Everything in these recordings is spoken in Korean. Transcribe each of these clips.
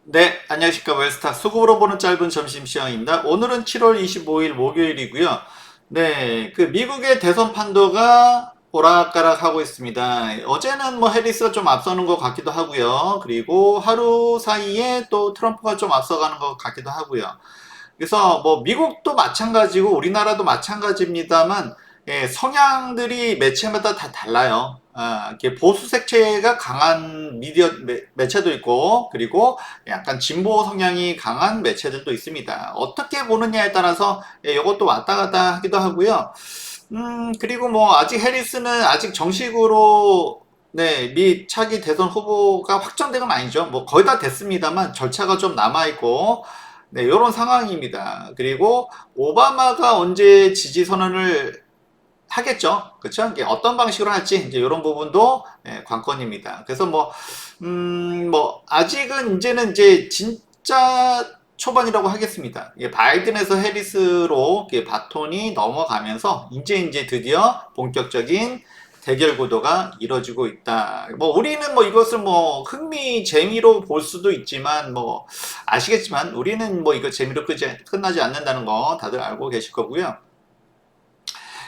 네, 안녕하십니까. 웰스타 수급으로 보는 짧은 점심시간입니다. 오늘은 7월 25일 목요일이고요. 네, 그 미국의 대선 판도가 오락가락 하고 있습니다. 어제는 뭐 해리스가 좀 앞서는 것 같기도 하고요. 그리고 하루 사이에 또 트럼프가 좀 앞서가는 것 같기도 하고요. 그래서 뭐 미국도 마찬가지고 우리나라도 마찬가지입니다만 성향들이 매체마다 다 달라요. 이렇게 보수 색채가 강한 미디어 매체도 있고 그리고 약간 진보 성향이 강한 매체들도 있습니다. 어떻게 보느냐에 따라서 이것도 왔다 갔다 하기도 하고요. 그리고 뭐 아직 해리스는 아직 정식으로 미 차기 대선 후보가 확정된 건 아니죠. 뭐 거의 다 됐습니다만 절차가 좀 남아 있고 이런 상황입니다. 그리고 오바마가 언제 지지 선언을 하겠죠. 그렇죠? 이게 어떤 방식으로 할지 이제 이런 부분도 관건입니다. 그래서 뭐 아직은 이제는 이제 진짜 초반이라고 하겠습니다. 바이든에서 해리스로 바톤이 넘어가면서 이제 드디어 본격적인 대결 구도가 이뤄지고 있다. 뭐 우리는 뭐 이것을 뭐 흥미 재미로 볼 수도 있지만 뭐 아시겠지만 우리는 뭐 이거 재미로 끝나지 않는다는 거 다들 알고 계실 거고요.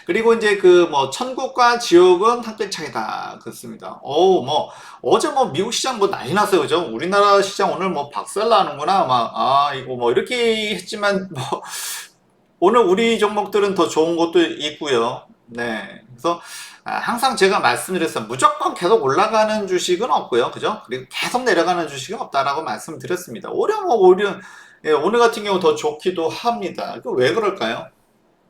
그리고 이제 그 뭐 천국과 지옥은 한 끗 차이다. 그렇습니다. 뭐 어제 뭐 미국 시장 뭐 난리 났어요. 그죠? 우리나라 시장 오늘 뭐 박살 나는구나. 이거 뭐 이렇게 했지만 뭐 오늘 우리 종목들은 더 좋은 것도 있고요. 네. 그래서 항상 제가 말씀드렸어요. 무조건 계속 올라가는 주식은 없고요. 그죠? 그리고 계속 내려가는 주식은 없다라고 말씀드렸습니다. 오늘 같은 경우 더 좋기도 합니다. 왜 그럴까요?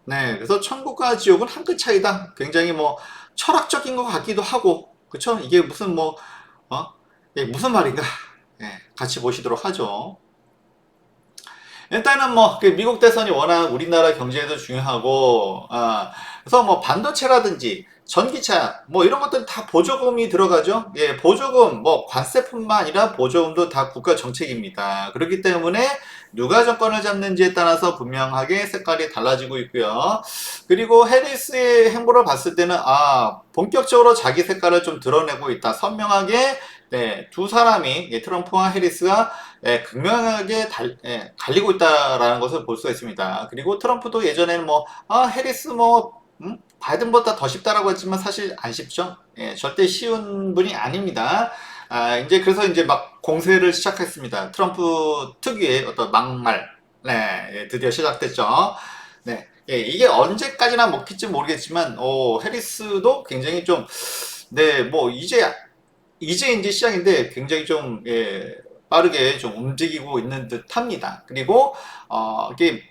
네, 그래서 천국과 지옥은 한 끗 차이다. 굉장히 뭐 철학적인 것 같기도 하고, 그쵸? 이게 무슨 이게 무슨 말인가? 같이 보시도록 하죠. 일단은 뭐, 그 미국 대선이 워낙 우리나라 경제에도 중요하고, 그래서 뭐 반도체라든지 전기차, 뭐 이런 것들 다 보조금이 들어가죠. 보조금, 뭐 관세뿐만 아니라 보조금도 다 국가 정책입니다. 그렇기 때문에 누가 정권을 잡는지에 따라서 분명하게 색깔이 달라지고 있고요. 그리고 해리스의 행보를 봤을 때는, 본격적으로 자기 색깔을 좀 드러내고 있다. 선명하게, 두 사람이, 트럼프와 해리스가 극명하게 갈리고 있다라는 것을 볼 수가 있습니다. 그리고 트럼프도 예전에는 해리스 바이든보다 더 쉽다라고 했지만 사실 안 쉽죠. 절대 쉬운 분이 아닙니다. 이제 그래서 이제 막 공세를 시작했습니다. 트럼프 특유의 어떤 막말, 드디어 시작됐죠. 이게 언제까지나 먹힐지 모르겠지만, 해리스도 굉장히 좀, 뭐 이제 시작인데 굉장히 좀 빠르게 좀 움직이고 있는 듯합니다. 그리고 이게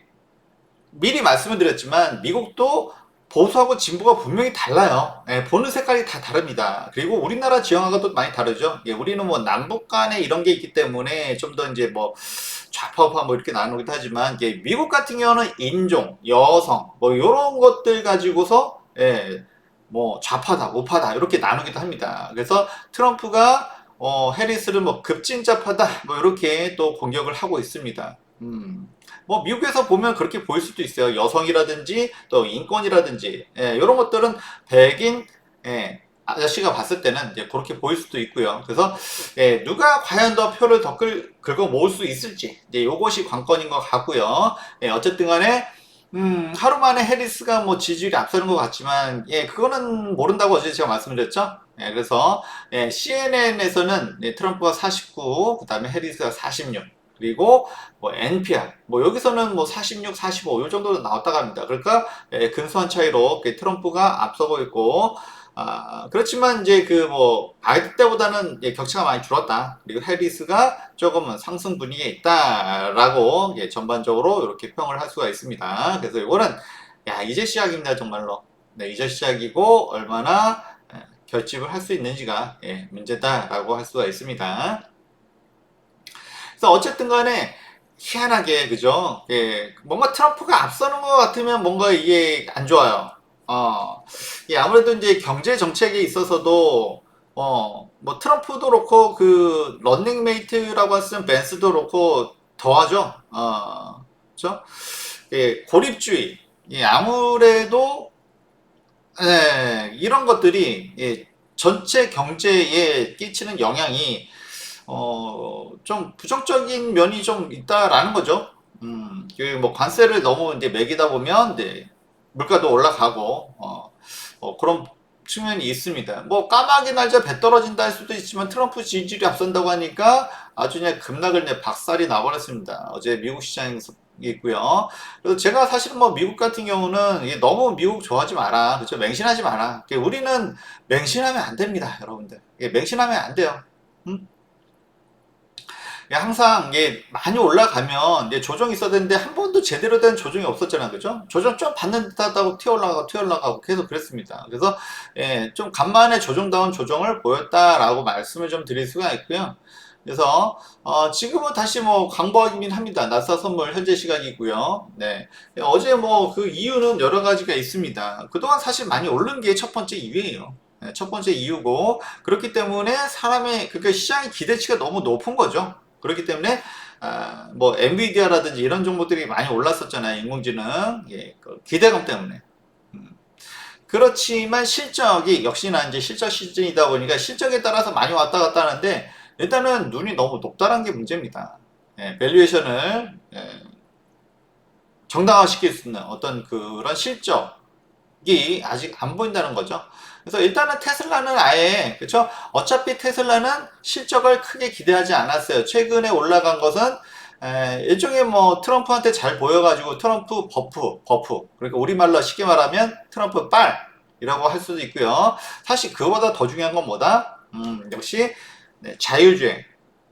미리 말씀을 드렸지만 미국도 보수하고 진보가 분명히 달라요. 보는 색깔이 다 다릅니다. 그리고 우리나라 지형하고 또 많이 다르죠. 우리는 뭐 남북 간에 이런 게 있기 때문에 좀 더 이제 뭐 좌파우파 뭐 이렇게 나누기도 하지만 미국 같은 경우는 인종, 여성 뭐 이런 것들 가지고서 뭐 좌파다, 우파다 이렇게 나누기도 합니다. 그래서 트럼프가 해리스를 뭐 급진잡하다 뭐 이렇게 또 공격을 하고 있습니다. 뭐 미국에서 보면 그렇게 보일 수도 있어요. 여성이라든지 또 인권이라든지 이런 것들은 백인 아저씨가 봤을 때는 이제 그렇게 보일 수도 있고요. 그래서 누가 과연 더 표를 더 긁어 모을 수 있을지 이제 이것이 관건인 것 같고요. 어쨌든 간에 하루 만에 해리스가 뭐 지지율이 앞서는 것 같지만 그거는 모른다고 어제 제가 말씀드렸죠. 그래서 CNN에서는 트럼프가 49, 그다음에 해리스가 46. 그리고 뭐 NPR 뭐 여기서는 뭐 46, 45 요 정도 나왔다고 합니다. 그러니까 근소한 차이로 트럼프가 앞서고 있고 그렇지만 이제 그 뭐 바이든 때보다는 격차가 많이 줄었다. 그리고 해리스가 조금은 상승 분위기에 있다라고 전반적으로 이렇게 평을 할 수가 있습니다. 그래서 이거는 이제 시작입니다 정말로. 이제 시작이고 얼마나 결집을 할 수 있는지가 문제다라고 할 수가 있습니다. 그래서 어쨌든 간에 희한하게 그죠? 뭔가 트럼프가 앞서는 것 같으면 뭔가 이게 안 좋아요. 아무래도 이제 경제 정책에 있어서도 뭐 트럼프도 그렇고 그 런닝메이트라고 했으면 벤스도 그렇고 더하죠. 그죠? 고립주의. 아무래도 이런 것들이 전체 경제에 끼치는 영향이 좀 부정적인 면이 좀 있다라는 거죠. 그뭐 관세를 너무 이제 매기다 보면 이제 물가도 올라가고, 그런 측면이 있습니다. 뭐 까마귀 날짜 배 떨어진다 할 수도 있지만 트럼프 지지율이 앞선다고 하니까 아주 그냥 급락을 이제 박살이 나버렸습니다. 어제 미국 시장에서 있고요. 그래서 제가 사실은 뭐 미국 같은 경우는 이게 너무 미국 좋아하지 마라. 그렇죠? 맹신하지 마라. 우리는 맹신하면 안 됩니다, 여러분들. 맹신하면 안 돼요. 음? 항상 이게 많이 올라가면 이제 조정이 있어야 되는데 한 번도 제대로 된 조정이 없었잖아요. 그죠? 조정 좀 받는 듯 하다고 튀어올라가고 계속 그랬습니다. 그래서 좀 간만에 조정다운 조정을 보였다라고 말씀을 좀 드릴 수가 있고요. 그래서 지금은 다시 뭐 강보하긴 합니다. 나스닥 선물 현재 시간이고요. 네. 어제 뭐 그 이유는 여러 가지가 있습니다. 그동안 사실 많이 오른 게 첫 번째 이유예요. 첫 번째 이유고, 그렇기 때문에 그러니까 시장의 기대치가 너무 높은 거죠. 그렇기 때문에 뭐 엔비디아라든지 이런 종목들이 많이 올랐었잖아요. 인공지능. 그 기대감 때문에. 그렇지만 실적이 역시나 이제 실적 시즌이다 보니까 실적에 따라서 많이 왔다 갔다 하는데, 일단은 눈이 너무 높다는 게 문제입니다. 밸류에이션을 정당화시킬 수 있는 어떤 그런 실적이 아직 안 보인다는 거죠. 그래서 일단은 테슬라는 아예, 그쵸? 어차피 테슬라는 실적을 크게 기대하지 않았어요. 최근에 올라간 것은 일종의 뭐 트럼프한테 잘 보여가지고 트럼프 버프. 그러니까 우리말로 쉽게 말하면 트럼프 빨이라고 할 수도 있고요. 사실 그거보다 더 중요한 건 뭐다? 역시 자율주행,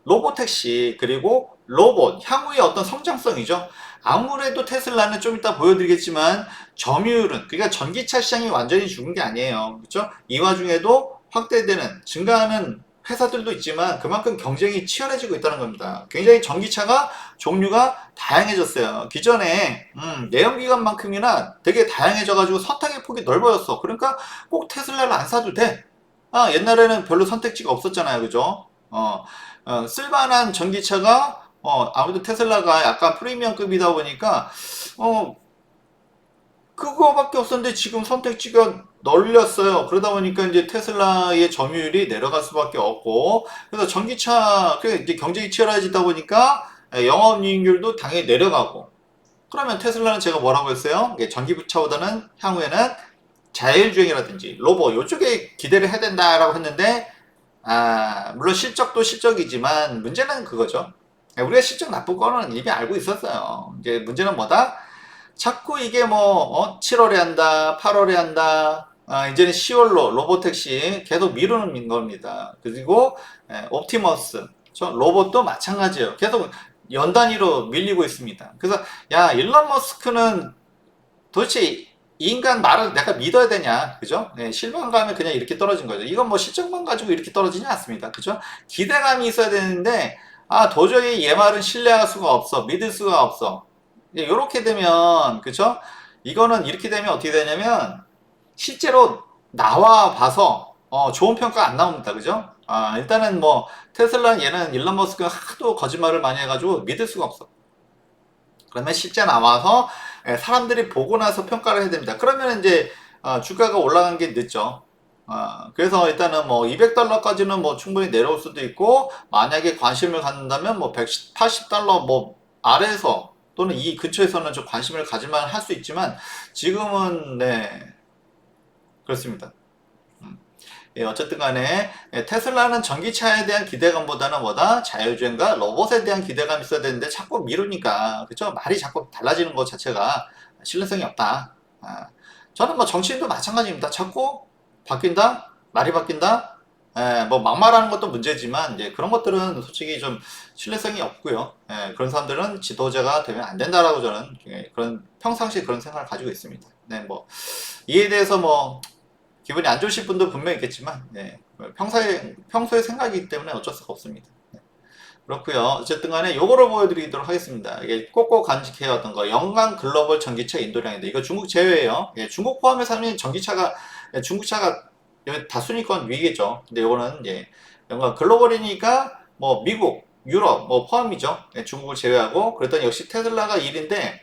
로보택시, 그리고 로봇, 향후의 어떤 성장성이죠. 아무래도 테슬라는 좀 이따 보여드리겠지만 점유율은, 그러니까 전기차 시장이 완전히 죽은 게 아니에요. 그렇죠? 이 와중에도 확대되는, 증가하는 회사들도 있지만 그만큼 경쟁이 치열해지고 있다는 겁니다. 굉장히 전기차가 종류가 다양해졌어요. 기존에 내연기관만큼이나 되게 다양해져가지고 선택의 폭이 넓어졌어. 그러니까 꼭 테슬라를 안 사도 돼. 옛날에는 별로 선택지가 없었잖아요. 그죠? 쓸만한 전기차가 아무래도 테슬라가 약간 프리미엄급이다 보니까 그거밖에 없었는데 지금 선택지가 널렸어요. 그러다 보니까 이제 테슬라의 점유율이 내려갈 수밖에 없고, 그래서 전기차 이제 경쟁이 치열해지다 보니까 영업이익률도 당연히 내려가고. 그러면 테슬라는 제가 뭐라고 했어요? 전기차보다는 향후에는 자율주행이라든지 로봇 이쪽에 기대를 해야 된다라고 했는데, 물론 실적도 실적이지만 문제는 그거죠. 우리가 실적 나쁜 거는 이미 알고 있었어요. 이제 문제는 뭐다? 자꾸 이게 뭐 7월에 한다, 8월에 한다, 이제는 10월로 로보택시 계속 미루는 겁니다. 그리고 옵티머스, 저 로봇도 마찬가지예요. 계속 연 단위로 밀리고 있습니다. 그래서 야, 일론 머스크는 도대체 이 인간 말을 내가 믿어야 되냐, 그죠? 실망감이 그냥 이렇게 떨어진 거죠. 이건 뭐 실적만 가지고 이렇게 떨어지지 않습니다. 그죠? 기대감이 있어야 되는데, 도저히 얘 말은 신뢰할 수가 없어. 믿을 수가 없어. 이렇게 되면, 그죠? 이거는 이렇게 되면 어떻게 되냐면, 실제로 나와 봐서, 좋은 평가 안 나옵니다. 그죠? 일단은 뭐, 테슬라는 얘는 일론 머스크가 하도 거짓말을 많이 해가지고 믿을 수가 없어. 그러면 실제 나와서 사람들이 보고 나서 평가를 해야 됩니다. 그러면 이제 주가가 올라간 게 늦죠. 그래서 일단은 뭐 200달러까지는 뭐 충분히 내려올 수도 있고, 만약에 관심을 갖는다면 뭐 180달러 뭐 아래에서 또는 이 근처에서는 좀 관심을 가질만 할 수 있지만, 지금은 그렇습니다. 어쨌든 간에 테슬라는 전기차에 대한 기대감보다는 뭐다? 자율주행과 로봇에 대한 기대감이 있어야 되는데 자꾸 미루니까, 그쵸? 말이 자꾸 달라지는 것 자체가 신뢰성이 없다. 저는 뭐 정치인도 마찬가지입니다. 자꾸 바뀐다? 말이 바뀐다? 뭐 막말하는 것도 문제지만 이제 그런 것들은 솔직히 좀 신뢰성이 없고요. 그런 사람들은 지도자가 되면 안 된다라고 저는 그런 평상시에 그런 생각을 가지고 있습니다. 뭐 이에 대해서 뭐 기분이 안 좋으실 분도 분명히 있겠지만, 평소의 생각이기 때문에 어쩔 수가 없습니다. 그렇고요. 어쨌든 간에 요거를 보여드리도록 하겠습니다. 이게 꼭꼭 간직해왔던 거, 영광 글로벌 전기차 인도량인데, 이거 중국 제외예요. 중국 포함해서 하면 중국차가 다순위권 위겠죠. 근데 요거는 영광 글로벌이니까 뭐 미국, 유럽 뭐 포함이죠. 중국을 제외하고. 그랬더니 역시 테슬라가 1인데,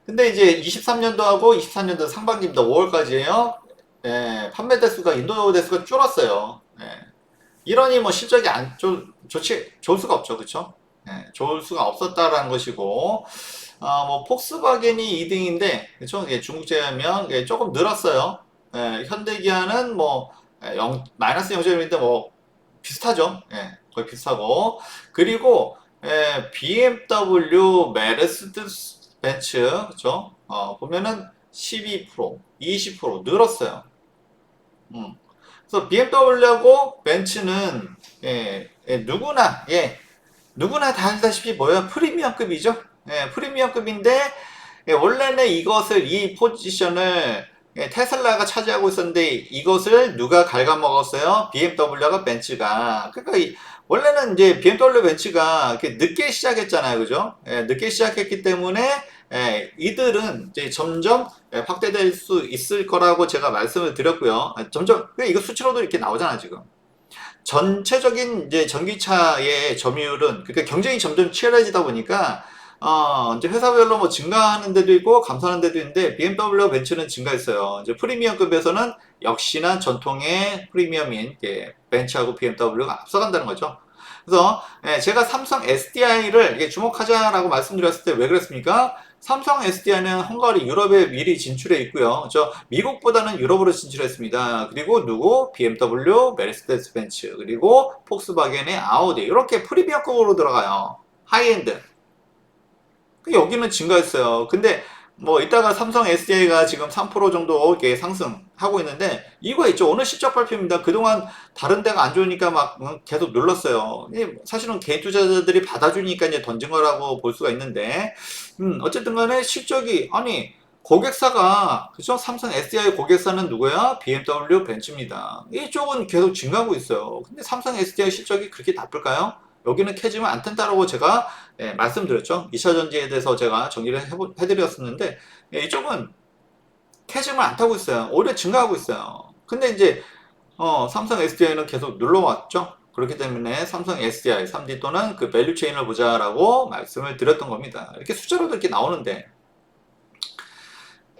근데 이제 23년도하고 24년도 상반기입니다. 5월까지예요. 판매 대수가 인도 대수가 줄었어요. 이러니 뭐 실적이 좋을 수가 없죠. 그쵸? 예, 좋을 수가 없었다라는 것이고, 뭐, 폭스바겐이 2등인데, 그쵸? 예, 중국 제하면 예, 조금 늘었어요. 예, 현대기아는 뭐, 마이너스 0.1인데 뭐, 비슷하죠. 예, 거의 비슷하고. 그리고, BMW, 메르세데스 벤츠, 그쵸? 보면은 12%, 20% 늘었어요. 음. 그래서 BMW하고 벤츠는 누구나 다 알다시피 뭐야 프리미엄급이죠. 프리미엄급인데 원래는 이 포지션을 테슬라가 차지하고 있었는데 이것을 누가 갉아먹었어요? BMW가 벤츠가. 그러니까 원래는 이제 BMW 벤츠가 이렇게 늦게 시작했잖아요, 그죠? 늦게 시작했기 때문에 이들은 이제 점점 확대될 수 있을 거라고 제가 말씀을 드렸고요. 점점 이거 수치로도 이렇게 나오잖아 지금. 전체적인 이제 전기차의 점유율은 그러니까 경쟁이 점점 치열해지다 보니까 이제 회사별로 뭐 증가하는 데도 있고 감소하는 데도 있는데 BMW 벤츠는 증가했어요. 이제 프리미엄급에서는 역시나 전통의 프리미엄인 벤츠하고 BMW가 앞서간다는 거죠. 그래서 제가 삼성 SDI를 주목하자라고 말씀드렸을 때 왜 그랬습니까? 삼성 SDI는 헝가리 유럽에 미리 진출해 있고요. 미국보다는 유럽으로 진출했습니다. 그리고 누구? BMW, 메르세데스 벤츠, 그리고 폭스바겐의 아우디 이렇게 프리미엄급으로 들어가요. 하이엔드. 여기는 증가했어요. 근데 뭐 이따가 삼성 SDI가 지금 3% 정도 이렇게 상승하고 있는데 이거 있죠. 오늘 실적 발표입니다. 그동안 다른 데가 안 좋으니까 막 계속 눌렀어요. 사실은 개인 투자자들이 받아주니까 이제 던진 거라고 볼 수가 있는데 어쨌든 간에 실적이 아니 고객사가 그죠? 삼성 SDI 고객사는 누구야? BMW 벤츠입니다. 이쪽은 계속 증가하고 있어요. 근데 삼성 SDI 실적이 그렇게 나쁠까요? 여기는 캐지면 안 된다라고 제가 말씀드렸죠. 2차 전지에 대해서 제가 정리를 해드렸었는데 이쪽은 캐지면 안 타고 있어요. 오히려 증가하고 있어요. 근데 이제 삼성 SDI는 계속 눌러왔죠. 그렇기 때문에 삼성 SDI 3D 또는 그 밸류 체인을 보자라고 말씀을 드렸던 겁니다. 이렇게 숫자로도 이렇게 나오는데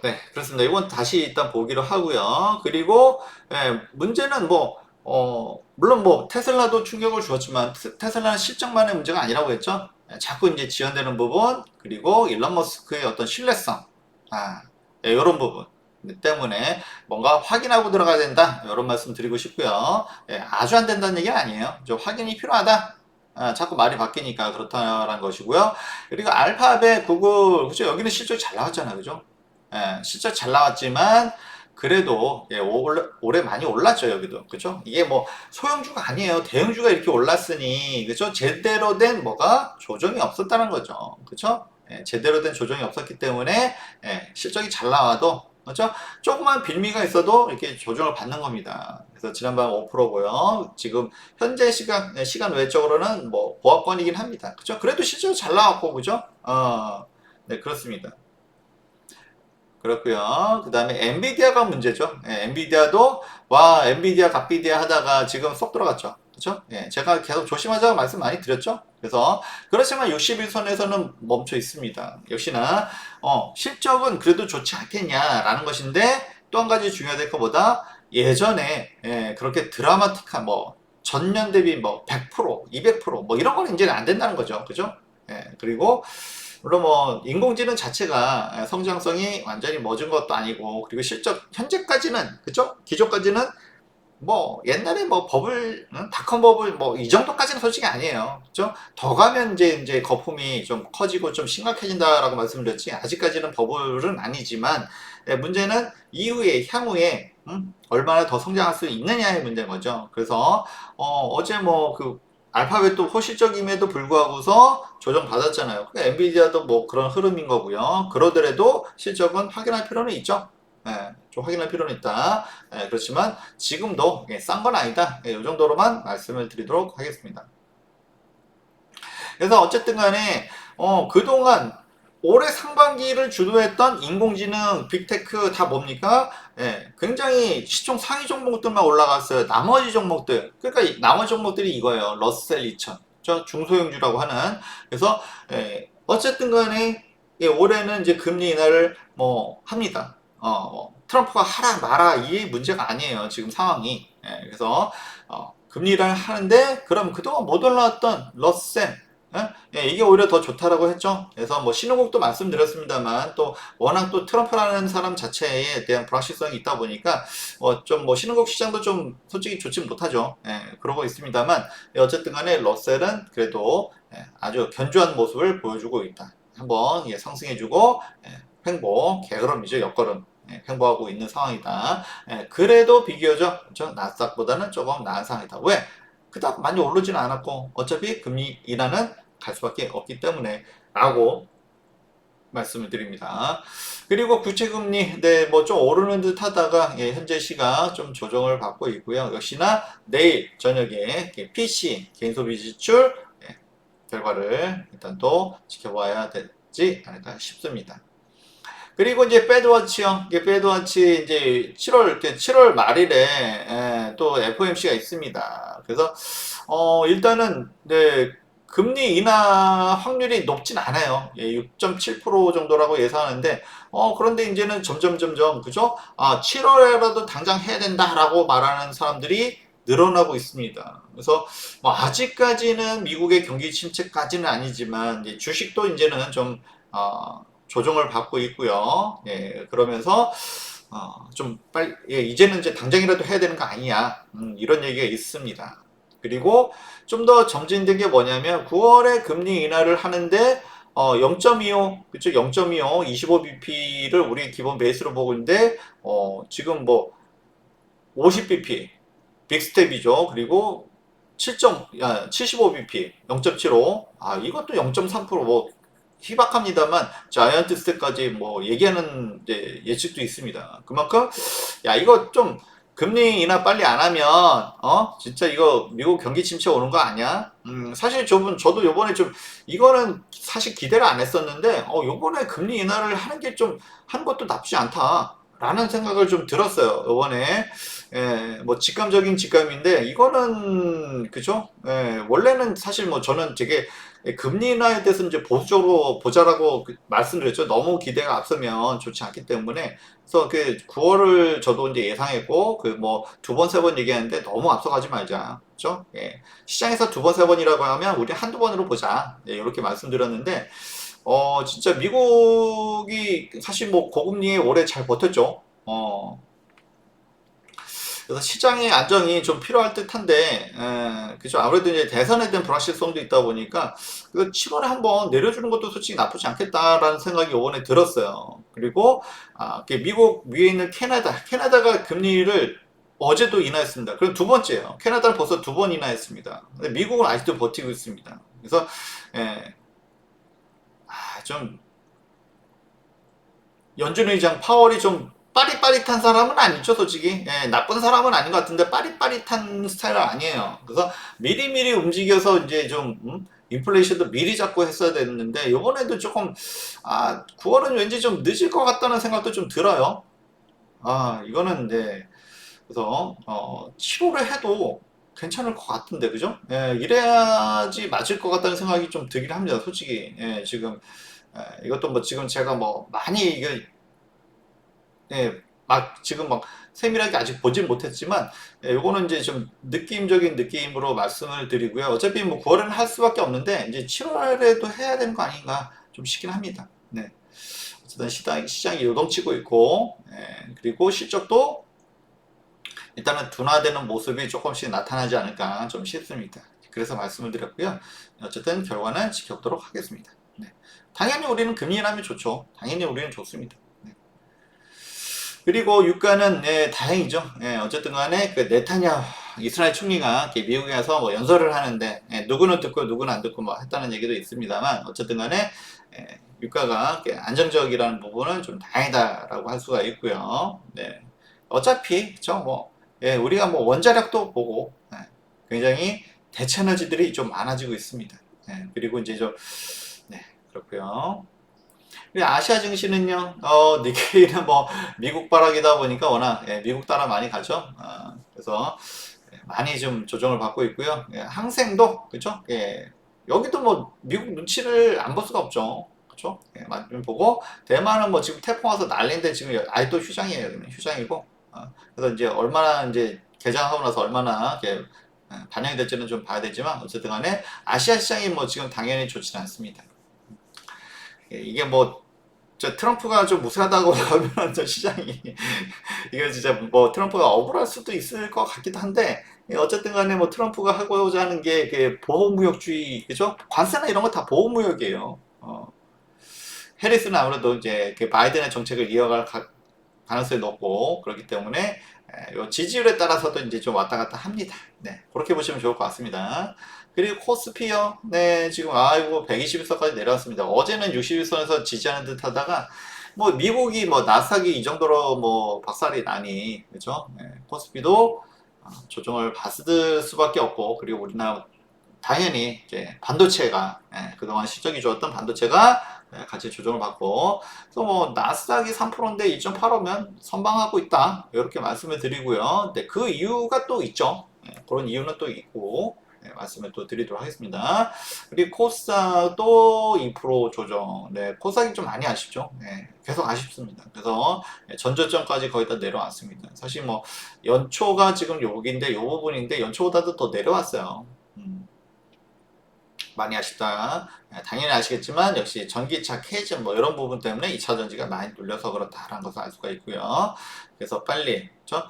네, 그렇습니다. 이건 다시 일단 보기로 하고요. 그리고 문제는 뭐 물론 뭐 테슬라도 충격을 주었지만 테슬라는 실적만의 문제가 아니라고 했죠. 자꾸 이제 지연되는 부분 그리고 일론 머스크의 어떤 신뢰성 이런 부분 때문에 뭔가 확인하고 들어가야 된다 이런 말씀 드리고 싶고요. 아주 안 된다는 얘기는 아니에요. 확인이 필요하다. 자꾸 말이 바뀌니까 그렇다는 것이고요. 그리고 알파벳, 구글, 그죠? 여기는 실적이 잘 나왔잖아요. 그죠? 실적 잘 나왔지만 그래도 올해 많이 올랐죠 여기도 그죠 이게 뭐 소형주가 아니에요 대형주가 이렇게 올랐으니 그죠 제대로 된 뭐가 조정이 없었다는 거죠 그죠 제대로 된 조정이 없었기 때문에 실적이 잘 나와도 그죠 조그만 빌미가 있어도 이렇게 조정을 받는 겁니다 그래서 지난번 5%고요 지금 현재 시간 외적으로는 뭐 보합권이긴 합니다 그죠 그래도 실적이 잘 나왔고 그죠 네 그렇습니다 그렇고요. 그 다음에 엔비디아가 문제죠. 엔비디아도 엔비디아 갓비디아 하다가 지금 쏙 들어갔죠. 그렇죠? 제가 계속 조심하자고 말씀 많이 드렸죠. 그래서 그렇지만 61선에서는 멈춰 있습니다. 역시나 실적은 그래도 좋지 않겠냐라는 것인데 또 한 가지 중요할 것보다 예전에 그렇게 드라마틱한 뭐 전년 대비 뭐 100%, 200%뭐 이런 거는 이제 안 된다는 거죠. 그죠? 그리고 물론 뭐 인공지능 자체가 성장성이 완전히 멎은 것도 아니고 그리고 실적 현재까지는 그쵸? 기존까지는 뭐 옛날에 뭐 버블 닷컴 버블 뭐 이 정도까지는 솔직히 아니에요. 그죠? 더 가면 이제 거품이 좀 커지고 좀 심각해진다라고 말씀드렸지 아직까지는 버블은 아니지만 문제는 이후에 향후에 얼마나 더 성장할 수 있느냐의 문제인 거죠. 그래서 어제 뭐 그 알파벳도 호실적임에도 불구하고서 조정받았잖아요. 그러니까 엔비디아도 뭐 그런 흐름인 거고요. 그러더라도 실적은 확인할 필요는 있죠. 좀 확인할 필요는 있다. 그렇지만 지금도 싼 건 아니다. 이 정도로만 말씀을 드리도록 하겠습니다. 그래서 어쨌든 간에 그동안 올해 상반기를 주도했던 인공지능, 빅테크 다 뭡니까? 굉장히 시총 상위 종목들만 올라갔어요. 나머지 종목들, 그러니까 나머지 종목들이 이거예요. 러셀 2000, 중소형주라고 하는. 그래서 어쨌든 간에 올해는 이제 금리 인하를 뭐 합니다. 트럼프가 하라 마라 이 문제가 아니에요. 지금 상황이. 그래서 금리 인하를 하는데 그럼 그동안 못 올라왔던 러셈 예, 이게 오히려 더 좋다라고 했죠. 그래서 뭐 신흥국도 말씀드렸습니다만 또 워낙 또 트럼프라는 사람 자체에 대한 불확실성이 있다 보니까 좀 뭐 신흥국 시장도 좀 솔직히 좋지 못하죠. 예, 그러고 있습니다만 어쨌든 간에 러셀은 그래도 아주 견조한 모습을 보여주고 있다. 한번 상승해주고 횡보, 개걸음이죠. 역걸음. 횡보하고 있는 상황이다. 그래도 비교적 그렇죠? 나스닥보다는 조금 나은 상황이다. 왜? 그닥 많이 오르지는 않았고 어차피 금리 인하는 갈 수밖에 없기 때문에 라고 말씀을 드립니다. 그리고 구체금리 뭐 좀 오르는 듯 하다가 현재 시각 좀 조정을 받고 있고요. 역시나 내일 저녁에 PC 개인소비 지출 결과를 일단 또 지켜봐야 되지 않을까 싶습니다. 그리고 이제 배드워치요. 이게 배드워치 이제 7월 말일에 또 FOMC가 있습니다. 그래서 일단은 네, 금리 인하 확률이 높진 않아요. 6.7% 정도라고 예상하는데 그런데 이제는 점점 그죠? 7월에라도 당장 해야 된다라고 말하는 사람들이 늘어나고 있습니다. 그래서 뭐 아직까지는 미국의 경기 침체까지는 아니지만 이제 주식도 이제는 좀 조정을 받고 있고요. 그러면서 좀 빨리 이제는 이제 당장이라도 해야 되는 거 아니냐 이런 얘기가 있습니다. 그리고 좀 더 점진된 게 뭐냐면 9월에 금리 인하를 하는데 0.25 그쵸 0.25 25bp를 우리 기본 베이스로 보고 있는데 지금 뭐 50bp 빅스텝이죠. 그리고 75bp 0.75 이것도 0.3%뭐 희박합니다만 자이언트 스텝까지 뭐 얘기하는 예측도 있습니다. 그만큼 이거 좀 금리 인하 빨리 안 하면 진짜 이거 미국 경기 침체 오는 거 아니야? 사실 저도 요번에 좀 이거는 사실 기대를 안 했었는데 요번에 금리 인하를 하는 게 좀 하는 것도 나쁘지 않다라는 생각을 좀 들었어요. 요번에 뭐 직감적인 직감인데 이거는 그죠? 원래는 사실 뭐 저는 되게 금리 인하에 대해서 이제 보수적으로 보자라고 말씀드렸죠. 너무 기대가 앞서면 좋지 않기 때문에. 그래서 그 9월을 저도 이제 예상했고, 그 뭐 두 번, 세 번 얘기하는데 너무 앞서가지 말자. 그죠? 시장에서 두 번, 세 번이라고 하면 우리 한두 번으로 보자. 이렇게 말씀드렸는데, 진짜 미국이 사실 뭐 고금리에 오래 잘 버텼죠. 그래서 시장의 안정이 좀 필요할 듯한데, 그죠? 아무래도 이제 대선에 대한 불확실성도 있다 보니까, 그 7월에 한번 내려주는 것도 솔직히 나쁘지 않겠다라는 생각이 이번에 들었어요. 그리고, 미국 위에 있는 캐나다가 금리를 어제도 인하했습니다. 그럼 두 번째예요. 캐나다는 벌써 두 번 인하했습니다. 근데 미국은 아직도 버티고 있습니다. 그래서, 예, 좀, 연준 의장 파월이 좀 빠릿빠릿한 사람은 아니죠, 솔직히. 나쁜 사람은 아닌 것 같은데 빠릿빠릿한 스타일은 아니에요. 그래서 미리미리 움직여서 이제 좀 인플레이션도 미리 잡고 했어야 됐는데 이번에도 조금 9월은 왠지 좀 늦을 것 같다는 생각도 좀 들어요. 이거는 그래서 7월에 해도 괜찮을 것 같은데 그죠? 이래야지 맞을 것 같다는 생각이 좀 들긴 합니다, 솔직히. 지금 이것도 뭐 지금 제가 뭐 많이 이게 막 지금 막 세밀하게 아직 보진 못했지만 요거는 이제 좀 느낌적인 느낌으로 말씀을 드리고요. 어차피 뭐 9월에는 할 수밖에 없는데 이제 7월에도 해야 되는 거 아닌가 좀 싶긴 합니다. 네. 어쨌든 시장이 요동치고 있고 그리고 실적도 일단은 둔화되는 모습이 조금씩 나타나지 않을까 좀 싶습니다. 그래서 말씀을 드렸고요. 어쨌든 결과는 지켜보도록 하겠습니다. 네. 당연히 우리는 금리 인하면 좋죠. 당연히 우리는 좋습니다. 네. 그리고 유가는 다행이죠. 어쨌든 간에 그 네타냐후 이스라엘 총리가 미국에 가서 뭐 연설을 하는데 누구는 듣고 누구는 안 듣고 뭐 했다는 얘기도 있습니다만 어쨌든 간에 유가가 안정적이라는 부분은 좀 다행이다라고 할 수가 있고요. 네. 어차피 그쵸 뭐 우리가 뭐 원자력도 보고 굉장히 대체에너지들이 좀 많아지고 있습니다. 그리고 이제 좀 그렇고요. 아시아 증시는요, 니케이는 뭐 미국 바락이다 보니까 워낙 미국 따라 많이 가죠. 그래서 많이 좀 조정을 받고 있고요. 항생도 그죠? 여기도 뭐 미국 눈치를 안 볼 수가 없죠. 그렇죠? 좀 보고 대만은 뭐 지금 태풍 와서 난리인데 지금 아직도 휴장이에요. 휴장이고. 그래서 이제 얼마나 이제 개장하고 나서 얼마나 반영이 될지는 좀 봐야 되지만 어쨌든 간에 아시아 시장이 뭐 지금 당연히 좋지는 않습니다. 이게 뭐 트럼프가 좀 무색하다고 하면 저 시장이 이거 진짜 뭐 트럼프가 억울할 수도 있을 것 같기도 한데 어쨌든 간에 뭐 트럼프가 하고자 하는 게 보호무역주의 그죠? 관세나 이런 거 다 보호무역이에요. 해리스는 아무래도 이제 그 바이든의 정책을 이어갈 가능성이 높고 그렇기 때문에 요 지지율에 따라서도 이제 좀 왔다 갔다 합니다. 네, 그렇게 보시면 좋을 것 같습니다. 그리고 코스피요. 네, 지금 아이고 121선까지 내려왔습니다. 어제는 61선에서 지지하는 듯 하다가 뭐 미국이 뭐 나스닥이 이 정도로 뭐 박살이 나니 그죠? 네, 코스피도 조정을 받을 수밖에 없고 그리고 우리나라 당연히 이제 반도체가 그동안 실적이 좋았던 반도체가 같이 조정을 받고 그래서 뭐 나스닥이 3%인데 2.85면 선방하고 있다 이렇게 말씀을 드리고요. 네, 그 이유가 또 있죠. 그런 이유는 또 있고 말씀을 또 드리도록 하겠습니다. 그리고 코스닥도 2% 조정. 네, 코스닥이 좀 많이 아쉽죠. 네, 계속 아쉽습니다. 그래서 전저점까지 거의 다 내려왔습니다. 사실 뭐 연초가 지금 여기인데 요 부분인데 연초보다도 더 내려왔어요. 많이 아쉽다. 당연히 아시겠지만 역시 전기차 캐즘 뭐 이런 부분 때문에 2차 전지가 많이 눌려서 그렇다라는 것을 알 수가 있고요. 그래서 빨리 그렇죠?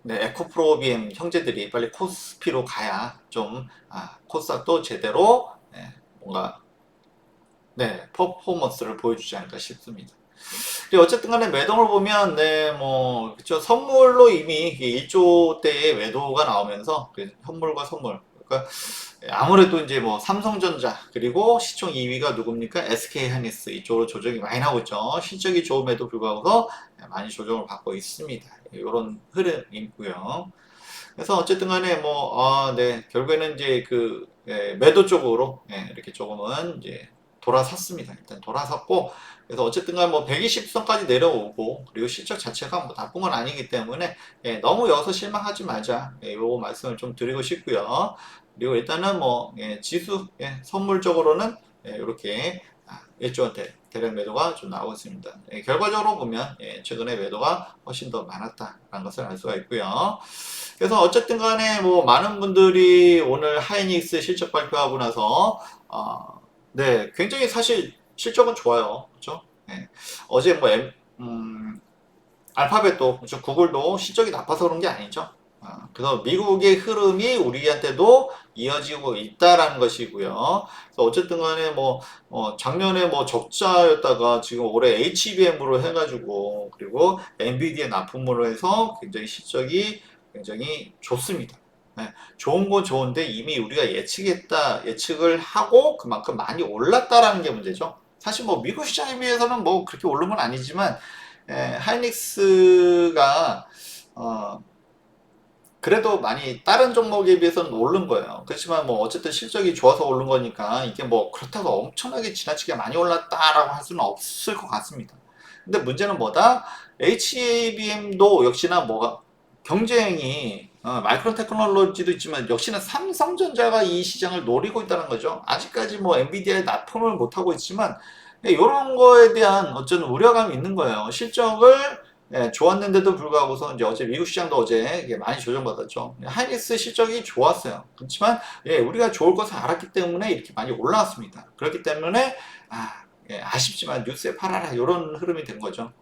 네, 에코프로비엠 형제들이 빨리 코스피로 가야 좀 코스닥도 제대로 뭔가 퍼포먼스를 보여주지 않을까 싶습니다. 그리고 어쨌든 간에 매동을 보면 그쵸 선물로 이미 1조대의 매도가 나오면서 현물과 선물 그러니까 아무래도 이제 뭐 삼성전자 그리고 시총 2위가 누굽니까? SK하이닉스 이쪽으로 조정이 많이 나오고 있죠. 실적이 좋음에도 불구하고 많이 조정을 받고 있습니다. 이런 흐름이고요. 그래서 어쨌든 간에 결국에는 이제 매도 쪽으로 이렇게 조금은 이제 돌아섰습니다. 일단 돌아섰고 그래서 어쨌든 간 뭐 120선까지 내려오고 그리고 실적 자체가 뭐 나쁜 건 아니기 때문에 너무 여기서 실망하지 말자. 요거 말씀을 좀 드리고 싶고요. 그리고 일단은 지수 선물적으로는 이렇게 1조원대 대량 매도가 좀 나오고 있습니다. 결과적으로 보면 최근에 매도가 훨씬 더 많았다라는 것을 알 수가 있고요. 그래서 어쨌든 간에 뭐 많은 분들이 오늘 하이닉스 실적 발표하고 나서 굉장히 사실 실적은 좋아요. 그렇죠? 어제 알파벳도 그렇죠? 구글도 실적이 나빠서 그런 게 아니죠. 그래서 미국의 흐름이 우리한테도 이어지고 있다라는 것이고요. 그래서 어쨌든 간에 작년에 적자였다가 지금 올해 HBM으로 해가지고 그리고 엔비디아 납품으로 해서 굉장히 실적이 굉장히 좋습니다. 좋은 건 좋은데 이미 우리가 예측을 하고 그만큼 많이 올랐다라는 게 문제죠. 사실 미국 시장에 비해서는 그렇게 오른 건 아니지만 하이닉스가 그래도 많이 다른 종목에 비해서는 오른 거예요. 그렇지만 어쨌든 실적이 좋아서 오른 거니까 이게 그렇다고 엄청나게 지나치게 많이 올랐다라고 할 수는 없을 것 같습니다. 근데 문제는 뭐다? HBM도 역시나 경쟁이 마이크론 테크놀로지도 있지만 역시나 삼성전자가 이 시장을 노리고 있다는 거죠. 아직까지 엔비디아에 납품을 못하고 있지만 이런 거에 대한 어쩌면 우려감이 있는 거예요. 실적을 좋았는데도 불구하고서 이제 어제 미국 시장도 어제 많이 조정받았죠. 하이닉스 실적이 좋았어요. 그렇지만 우리가 좋을 것을 알았기 때문에 이렇게 많이 올라왔습니다. 그렇기 때문에 아쉽지만 뉴스에 팔아라 이런 흐름이 된 거죠.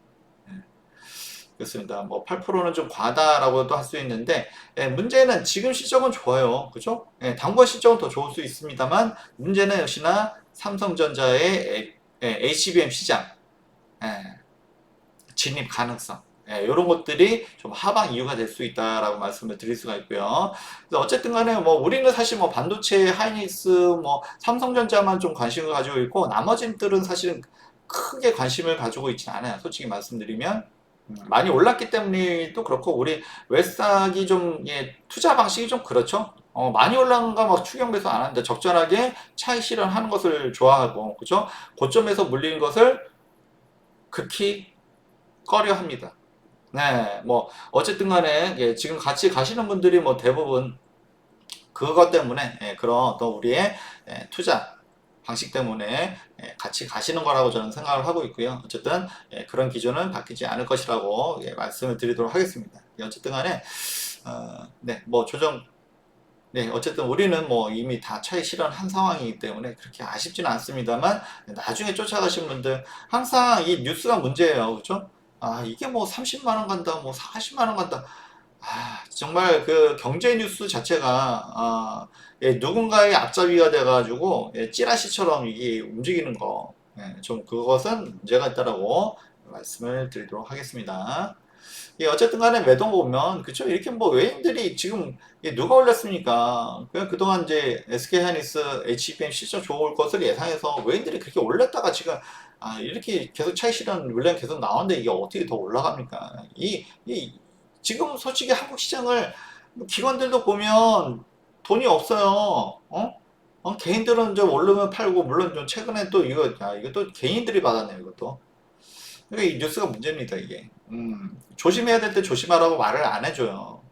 그렇습니다. 8%는 좀 과다라고도 할 수 있는데 문제는 지금 실적은 좋아요. 그죠? 당분 실적은 더 좋을 수 있습니다만 문제는 역시나 삼성전자의 HBM 시장 진입 가능성 이런 것들이 좀 하방 이유가 될 수 있다라고 말씀을 드릴 수가 있고요. 그래서 어쨌든 간에 우리는 사실 반도체, 하이닉스, 삼성전자만 좀 관심을 가지고 있고 나머지들은 사실은 크게 관심을 가지고 있지는 않아요. 솔직히 말씀드리면 많이 올랐기 때문에도 그렇고 우리 웨스닥이 좀 투자 방식이 좀 그렇죠. 많이 올라간가 추경 배수 안 하는데 적절하게 차익 실현하는 것을 좋아하고 그죠? 고점에서 물리는 것을 극히 꺼려 합니다. 네, 어쨌든 간에 지금 같이 가시는 분들이 대부분 그것 때문에 그런 어떤 우리의 투자 방식 때문에 같이 가시는 거라고 저는 생각을 하고 있고요. 어쨌든 그런 기준은 바뀌지 않을 것이라고 말씀을 드리도록 하겠습니다. 어쨌든 간에 네, 뭐 조정, 네, 어쨌든 우리는 뭐 이미 다 차익 실현한 상황이기 때문에 그렇게 아쉽지는 않습니다만, 나중에 쫓아가신 분들, 항상 이 뉴스가 문제예요. 그죠? 아, 이게 뭐 30만 원 간다, 뭐 40만 원 간다. 아, 정말 그 경제 뉴스 자체가, 예, 누군가의 앞잡이가 돼가지고, 예, 찌라시처럼 이게 움직이는 거, 예, 좀 그것은 문제가 있다라고 말씀을 드리도록 하겠습니다. 예, 어쨌든 간에 매동 보면, 그쵸? 이렇게 뭐 외인들이 지금, 예, 누가 올렸습니까? 그냥 그동안 이제 SK하이닉스, HBM 실적 좋을 것을 예상해서 외인들이 그렇게 올렸다가 지금, 이렇게 계속 차익 실현 물량 계속 나오는데 이게 어떻게 더 올라갑니까? 지금 솔직히 한국 시장을 뭐 기관들도 보면 돈이 없어요. 개인들은 좀 오르면 팔고, 물론 좀 최근에 또 이거 또 개인들이 받았네요, 이것도. 그러니까 이 뉴스가 문제입니다, 이게. 조심해야 될 때 조심하라고 말을 안 해줘요.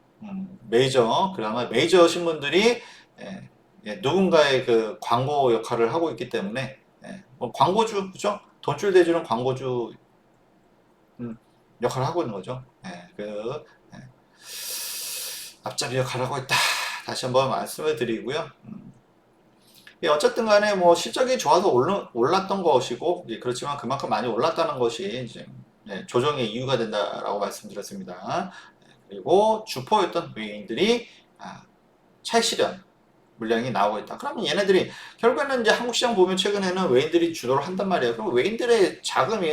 그나마 메이저 신문들이, 예, 예, 누군가의 그 광고 역할을 하고 있기 때문에, 예, 뭐 광고주, 그죠? 돈줄 대주는 광고주, 음, 역할을 하고 있는 거죠. 예, 예, 앞잡이 역할을 하고 있다. 다시 한번 말씀을 드리고요. 예, 어쨌든 간에 뭐 실적이 좋아서 올랐던 것이고, 예, 그렇지만 그만큼 많이 올랐다는 것이 이제, 예, 조정의 이유가 된다라고 말씀드렸습니다. 예, 그리고 주포였던 외인들이, 차익 실현 물량이 나오고 있다. 그러면 얘네들이 결국에는 이제 한국 시장 보면 최근에는 외인들이 주도를 한단 말이에요. 그럼 외인들의 자금이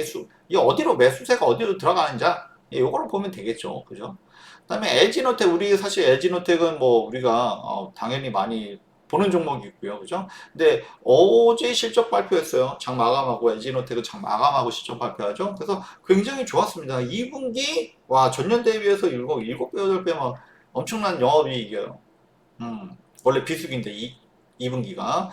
이 어디로 매수세가 어디로 들어가는지, 예, 요거를 보면 되겠죠. 그죠? 그다음에 LG노텍, 우리 사실 LG노텍은 뭐 우리가 당연히 많이 보는 종목이 있고요. 그죠? 근데 어제 실적 발표했어요. 장 마감하고, LG노텍은 장 마감하고 실적 발표하죠. 그래서 굉장히 좋았습니다. 2분기 와, 전년 대비해서 7배, 8배 막 엄청난 영업이익이에요. 원래 비수기인데 2분기가.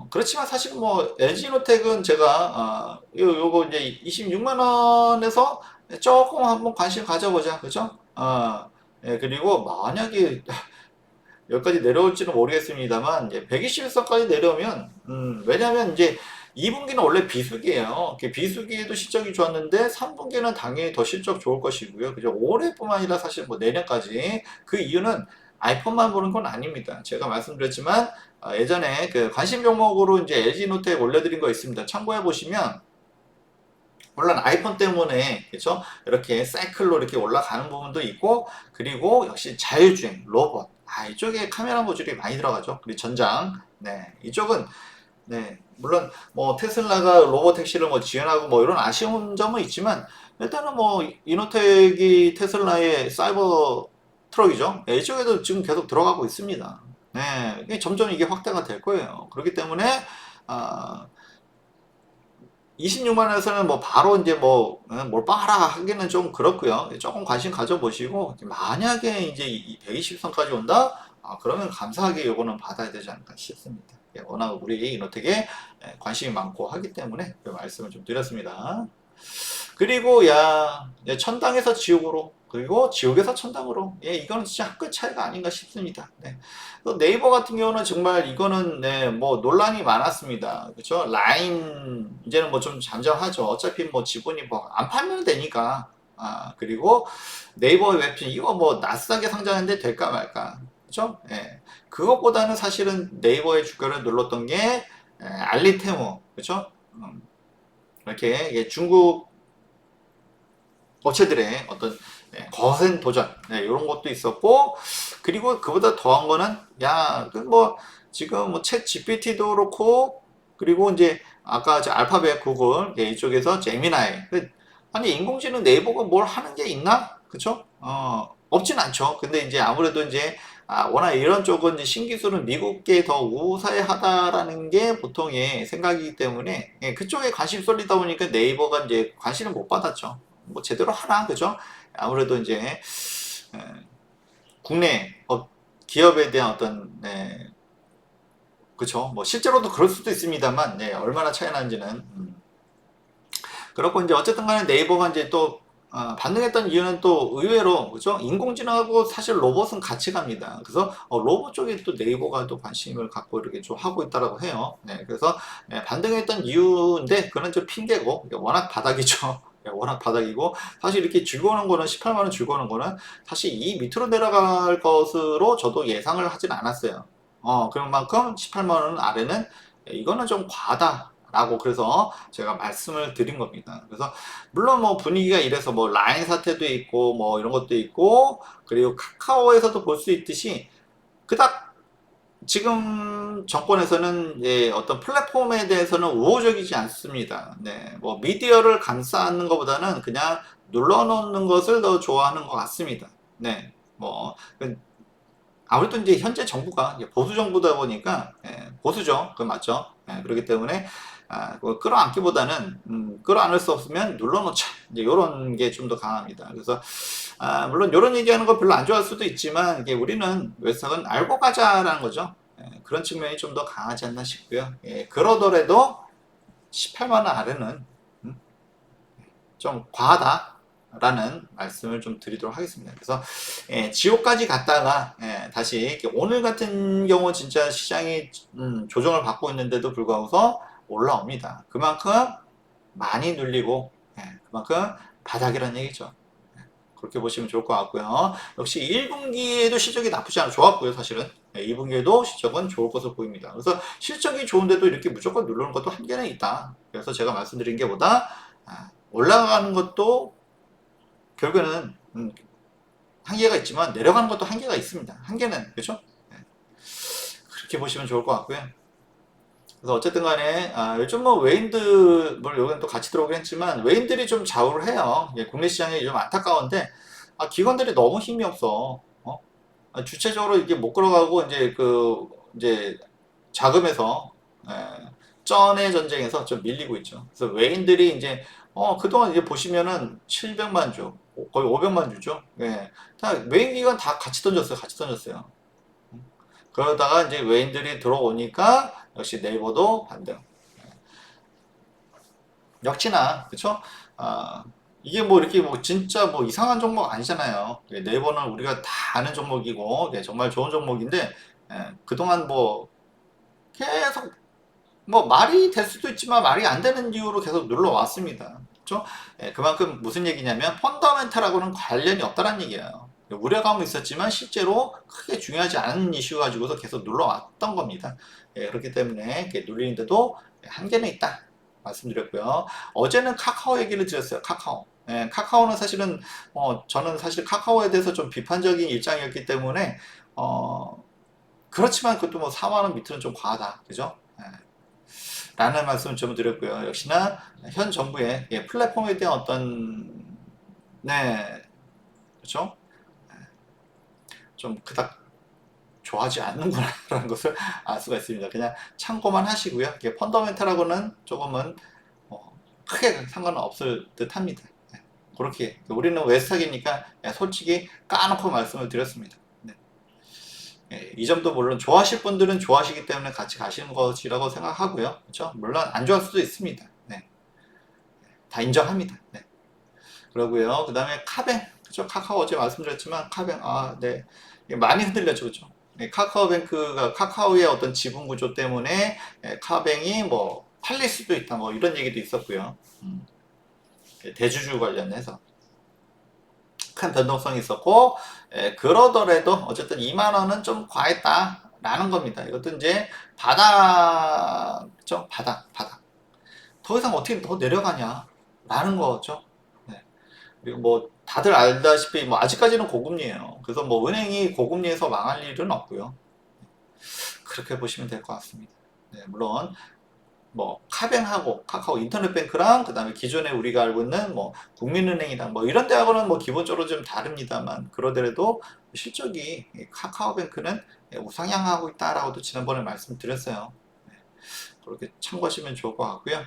그렇지만 사실 뭐 LG노텍은 제가, 요거 이제 26만 원에서 조금 한번 관심 가져보자. 그죠? 예, 그리고 만약에 여기까지 내려올지는 모르겠습니다만, 이제 121선까지 내려오면, 왜냐면 이제 2분기는 원래 비수기예요. 비수기에도 실적이 좋았는데 3분기는 당연히 더 실적 좋을 것이고요. 그죠? 올해뿐만 아니라 사실 뭐 내년까지. 그 이유는 아이폰만 보는 건 아닙니다. 제가 말씀드렸지만, 예전에 그 관심 종목으로 이제 LG노트에 올려드린 거 있습니다. 참고해 보시면, 물론 아이폰 때문에, 그렇죠? 이렇게 사이클로 이렇게 올라가는 부분도 있고, 그리고 역시 자율주행 로봇, 이쪽에 카메라 모듈이 많이 들어가죠. 그리고 전장, 네, 이쪽은, 네, 물론 뭐 테슬라가 로봇 택시를 뭐 지원하고 뭐 이런 아쉬운 점은 있지만, 일단은 뭐 이노텍이 테슬라의 사이버 트럭이죠. 네, 이쪽에도 지금 계속 들어가고 있습니다. 네, 점점 이게 확대가 될 거예요. 그렇기 때문에, 아, 26만 원에서는 뭐 바로 이제 뭐 몰빵하라 하기는 좀 그렇고요. 조금 관심 가져보시고, 만약에 이제 이 120선까지 온다? 그러면 감사하게 요거는 받아야 되지 않을까 싶습니다. 예, 워낙 우리 이노텍에, 관심이 많고 하기 때문에 그 말씀을 좀 드렸습니다. 그리고 천당에서 지옥으로, 그리고 지옥에서 천당으로, 예, 이거는 진짜 한끗 차이가 아닌가 싶습니다. 네. 또 네이버 같은 경우는 정말 이거는, 네, 뭐 논란이 많았습니다. 그렇죠? 라인 이제는 뭐 좀 잠잠하죠. 어차피 뭐 지분이 뭐 안 팔면 되니까. 그리고 네이버 웹툰 이거 뭐 나스닥에 상장했는데 될까 말까. 그렇죠? 예. 그것보다는 사실은 네이버의 주가를 눌렀던 게, 알리테무, 그렇죠? 이렇게, 중국 업체들의 어떤, 거센 도전, 이런 것도 있었고, 그리고 그보다 더한 거는, 뭐 지금 뭐 챗 GPT도 그렇고, 그리고 이제 아까 알파벳, 구글, 이쪽에서 제미나이, 아니 인공지능 네이버가 뭘 하는 게 있나? 그쵸? 없진 않죠. 근데 이제 아무래도 이제, 워낙 이런 쪽은 이제 신기술은 미국계 더 우세하다라는 게 보통의 생각이기 때문에, 그쪽에 관심 쏠리다 보니까 네이버가 이제 관심을 못 받았죠. 뭐 제대로 하나, 그죠? 아무래도 이제, 에, 국내 기업에 대한 어떤, 그쵸? 뭐 실제로도 그럴 수도 있습니다만, 얼마나 차이 나는지는. 그렇고 이제 어쨌든 간에 네이버가 이제 또, 반등했던 이유는 또 의외로, 그죠? 인공지능하고 사실 로봇은 같이 갑니다. 그래서 로봇 쪽에 또 네이버가 또 관심을 갖고 이렇게 좀 하고 있다라고 해요. 네, 그래서 반등했던 이유인데 그건 좀 핑계고, 워낙 바닥이죠. 워낙 바닥이고, 사실 이렇게 즐거워하는 거는 18만 원 즐거워하는 거는 사실 이 밑으로 내려갈 것으로 저도 예상을 하진 않았어요. 그런 만큼 18만 원 아래는 이거는 좀 과하다라고 그래서 제가 말씀을 드린 겁니다. 그래서 물론 뭐 분위기가 이래서 뭐 라인 사태도 있고 뭐 이런 것도 있고, 그리고 카카오에서도 볼 수 있듯이 그닥 지금 정권에서는 어떤 플랫폼에 대해서는 우호적이지 않습니다. 네, 뭐 미디어를 감싸는 것보다는 그냥 눌러놓는 것을 더 좋아하는 것 같습니다. 네, 뭐 아무래도 이제 현재 정부가 보수 정부다 보니까 보수죠, 그 맞죠? 그렇기 때문에 그 끌어안기보다는 끌어안을 수 없으면 눌러놓자, 이제 이런 게 좀 더 강합니다. 그래서 물론 이런 얘기하는 거 별로 안 좋아할 수도 있지만 이게 우리는 외상은 알고 가자라는 거죠. 그런 측면이 좀 더 강하지 않나 싶고요. 그러더라도 18만 원 아래는 좀 과하다라는 말씀을 좀 드리도록 하겠습니다. 그래서 지옥까지 갔다가 다시 오늘 같은 경우 진짜 시장이 조정을 받고 있는데도 불구하고서 올라옵니다. 그만큼 많이 눌리고 그만큼 바닥이라는 얘기죠. 그렇게 보시면 좋을 것 같고요. 역시 1분기에도 실적이 나쁘지 않아 좋았고요, 사실은. 2분기에도 실적은 좋을 것으로 보입니다. 그래서 실적이 좋은데도 이렇게 무조건 누르는 것도 한계는 있다. 그래서 제가 말씀드린 게 보다 올라가는 것도 결국에는 한계가 있지만 내려가는 것도 한계가 있습니다. 한계는 그렇죠? 그렇게 보시면 좋을 것 같고요. 그래서 어쨌든 간에 요즘 뭐 외인들 뭐 여기는 또 같이 들어오긴 했지만 외인들이 좀 좌우를 해요. 국내 시장이 좀 안타까운데 기관들이 너무 힘이 없어. 주체적으로 이게 못 걸어가고 이제 자금에서 쩐의 전쟁에서 좀 밀리고 있죠. 그래서 외인들이 이제 그동안 이제 보시면은 700만 주 거의 500만 주죠. 다 외인 기관 다 같이 던졌어요. 같이 던졌어요. 그러다가 이제 외인들이 들어오니까 역시 네이버도 반등. 역시나 그쵸? 이게 뭐 이렇게 뭐 진짜 뭐 이상한 종목 아니잖아요. 네이버는 우리가 다 아는 종목이고 정말 좋은 종목인데 그동안 뭐 계속 뭐 말이 될 수도 있지만 말이 안 되는 이유로 계속 눌러왔습니다. 그렇죠? 그만큼 무슨 얘기냐면 펀더멘탈하고는 관련이 없다는 얘기예요. 우려감은 있었지만 실제로 크게 중요하지 않은 이슈 가지고서 계속 눌러왔던 겁니다. 그렇기 때문에 눌리는데도 한계는 있다 말씀드렸고요. 어제는 카카오 얘기를 드렸어요. 카카오. 카카오는 사실은 저는 사실 카카오에 대해서 좀 비판적인 입장이었기 때문에 그렇지만 그것도 뭐 4만 원 밑으로는 좀 과하다. 그죠? 라는 말씀을 좀 드렸고요. 역시나 현 정부의 플랫폼에 대한 어떤 그렇죠? 좀 그닥 좋아하지 않는구나라는 것을 알 수가 있습니다. 그냥 참고만 하시고요. 펀더멘탈하고는 조금은 크게 상관은 없을 듯 합니다. 그렇게 우리는 외스탁이니까 솔직히 까놓고 말씀을 드렸습니다. 이 점도 물론 좋아하실 분들은 좋아하시기 때문에 같이 가시는 것이라고 생각하고요. 그렇죠? 물론 안 좋아할 수도 있습니다. 다 인정합니다. 그러고요. 그 다음에 카뱅, 그렇죠? 카카오 어제 말씀드렸지만 카뱅, 많이 흔들렸죠, 그렇죠? 카카오뱅크가 카카오의 어떤 지분 구조 때문에 카뱅이 뭐 팔릴 수도 있다, 뭐 이런 얘기도 있었고요. 대주주 관련해서 큰 변동성이 있었고, 그러더라도 어쨌든 2만 원은 좀 과했다라는 겁니다. 이것도 이제 바닥죠, 바닥. 더 이상 어떻게 더 내려가냐라는 거죠. 그리고 뭐 다들 알다시피 뭐 아직까지는 고금리예요. 그래서 뭐 은행이 고금리에서 망할 일은 없고요. 그렇게 보시면 될 것 같습니다. 물론 뭐 카뱅하고 카카오 인터넷뱅크랑 그다음에 기존에 우리가 알고 있는 뭐 국민은행이랑 뭐 이런 데하고는 뭐 기본적으로 좀 다릅니다만 그러더라도 실적이 카카오뱅크는 우상향하고 있다라고도 지난번에 말씀드렸어요. 그렇게 참고하시면 좋을 것 같고요.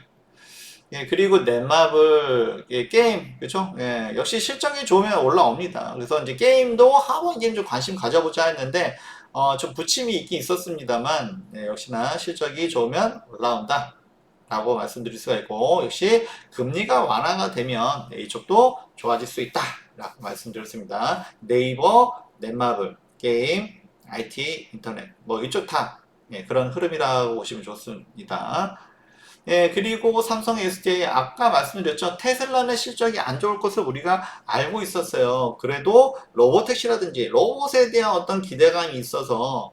그리고 넷마블 게임 그렇죠? 역시 실적이 좋으면 올라옵니다. 그래서 이제 게임도 하원 게임 좀 관심 가져보자 했는데 좀 부침이 있긴 있었습니다만 역시나 실적이 좋으면 올라온다 라고 말씀드릴 수가 있고 역시 금리가 완화가 되면 이쪽도 좋아질 수 있다 라고 말씀드렸습니다. 네이버, 넷마블, 게임, IT, 인터넷 뭐 이쪽 다 그런 흐름이라고 보시면 좋습니다. 예, 그리고 삼성 SDI 아까 말씀드렸죠. 테슬라는 실적이 안 좋을 것을 우리가 알고 있었어요. 그래도 로보택시라든지 로봇에 대한 어떤 기대감이 있어서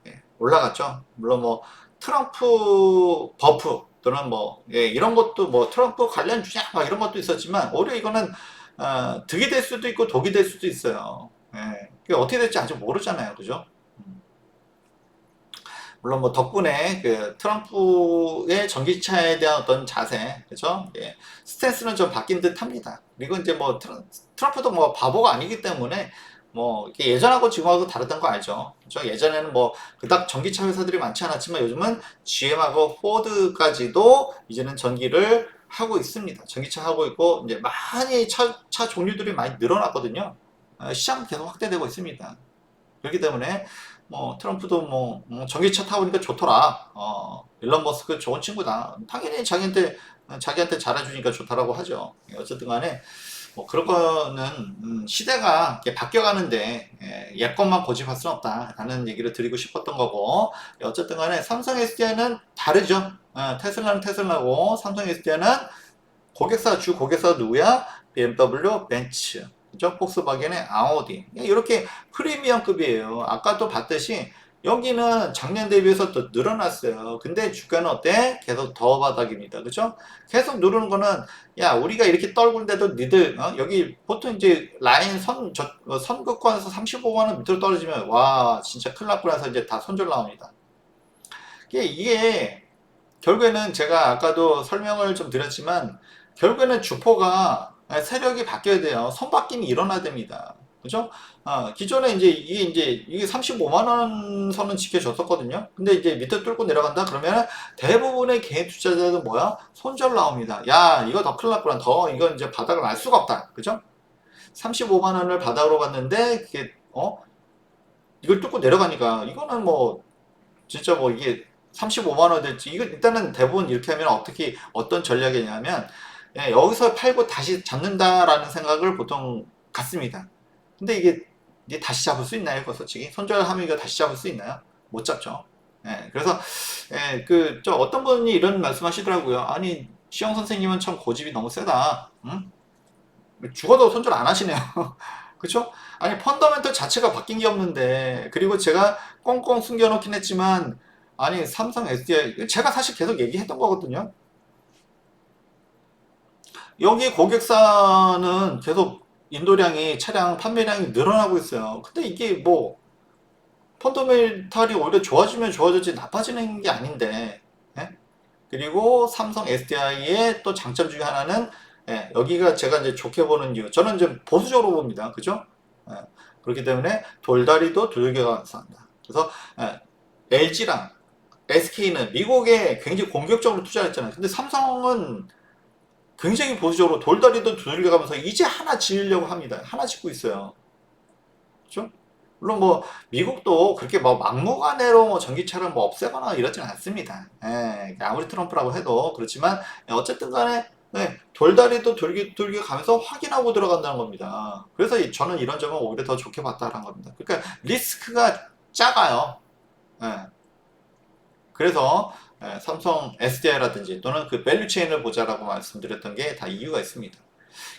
예, 올라갔죠. 물론 뭐 트럼프 버프 또는 뭐 예, 이런 것도 뭐 트럼프 관련 주장 막 이런 것도 있었지만 오히려 이거는 득이 될 수도 있고 독이 될 수도 있어요. 예, 그게 어떻게 될지 아직 모르잖아요. 그죠? 물론 뭐 덕분에 그 트럼프의 전기차에 대한 어떤 자세, 그죠? 예, 스탠스는 좀 바뀐 듯 합니다. 그리고 이제 뭐 트럼프도 뭐 바보가 아니기 때문에 뭐 이게 예전하고 지금하고 다르다는 거 알죠? 그죠? 예전에는 뭐 그닥 전기차 회사들이 많지 않았지만 요즘은 GM하고 포드까지도 이제는 전기를 하고 있습니다. 전기차 하고 있고 이제 많이 차 종류들이 많이 늘어났거든요. 시장 계속 확대되고 있습니다. 그렇기 때문에 뭐 트럼프도 뭐 전기차 타보니까 좋더라. 일론 머스크 좋은 친구다. 당연히 자기한테 잘해주니까 좋다라고 하죠. 어쨌든 간에 뭐 그런 거는 시대가 이렇게 바뀌어가는데 옛 것만 고집할 수는 없다라는 얘기를 드리고 싶었던 거고 어쨌든 간에 삼성 SDI는 다르죠. 테슬라는 테슬라고 삼성 SDI는 주 고객사 누구야? BMW, 벤츠, 그죠? 폭스바겐의 아우디. 이렇게 프리미엄급이에요. 아까도 봤듯이 여기는 작년 대비해서 더 늘어났어요. 근데 주가는 어때? 계속 더 바닥입니다. 그죠? 계속 누르는 거는 야 우리가 이렇게 떨군데도 니들 여기 보통 이제 라인 선급권에서 35만 원 밑으로 떨어지면 와 진짜 큰일 났구나 해서 이제 다 손절 나옵니다. 이게 결국에는 제가 아까도 설명을 좀 드렸지만 결국에는 주포가 세력이 바뀌어야 돼요. 선바뀜이 일어나야 됩니다. 그죠? 기존에 이게 35만 원 선은 지켜줬었거든요. 근데 이제 밑에 뚫고 내려간다 그러면 대부분의 개인 투자자들은 뭐야? 손절 나옵니다. 야, 이거 더 큰일 났구나. 더 이건 이제 바닥을 알 수가 없다. 그죠? 35만 원을 바닥으로 갔는데 이걸 뚫고 내려가니까 이거는 뭐 진짜 뭐 이게 35만 원 될지 이거 일단은 대부분 이렇게 하면 어떤 전략이냐면 여기서 팔고 다시 잡는다라는 생각을 보통 갖습니다. 근데 이게 다시 잡을 수 있나요? 그 솔직히 손절하면 이거 다시 잡을 수 있나요? 못 잡죠. 그래서 저 어떤 분이 이런 말씀하시더라고요. 아니 시영 선생님은 참 고집이 너무 세다. 응? 죽어도 손절 안 하시네요. 그쵸? 아니, 펀더멘털 자체가 바뀐 게 없는데, 그리고 제가 꽁꽁 숨겨놓긴 했지만, 아니, 삼성 SDI, 제가 사실 계속 얘기했던 거거든요. 여기 고객사는 계속 차량 판매량이 늘어나고 있어요. 근데 이게 뭐, 펀더멘털이 오히려 좋아지면 좋아졌지 나빠지는 게 아닌데, 예? 그리고 삼성 SDI의 또 장점 중에 하나는 여기가 제가 이제 좋게 보는 이유, 저는 좀 보수적으로 봅니다. 그죠? 예, 그렇기 때문에 돌다리도 두들겨 간다. 그래서 LG랑 SK는 미국에 굉장히 공격적으로 투자했잖아요. 근데 삼성은 굉장히 보수적으로 돌다리도 두들겨 가면서 이제 하나 지으려고 합니다. 하나 짓고 있어요. 그죠? 물론 뭐 미국도 그렇게 뭐 막무가내로 뭐 전기차를 뭐 없애거나 이러지는 않습니다. 아무리 트럼프라고 해도 그렇지만 어쨌든 간에 돌다리도 돌기 가면서 확인하고 들어간다는 겁니다. 그래서 저는 이런 점은 오히려 더 좋게 봤다는 겁니다. 그러니까 리스크가 작아요. 예. 그래서 삼성 SDI라든지 또는 그 밸류체인을 보자라고 말씀드렸던 게 다 이유가 있습니다.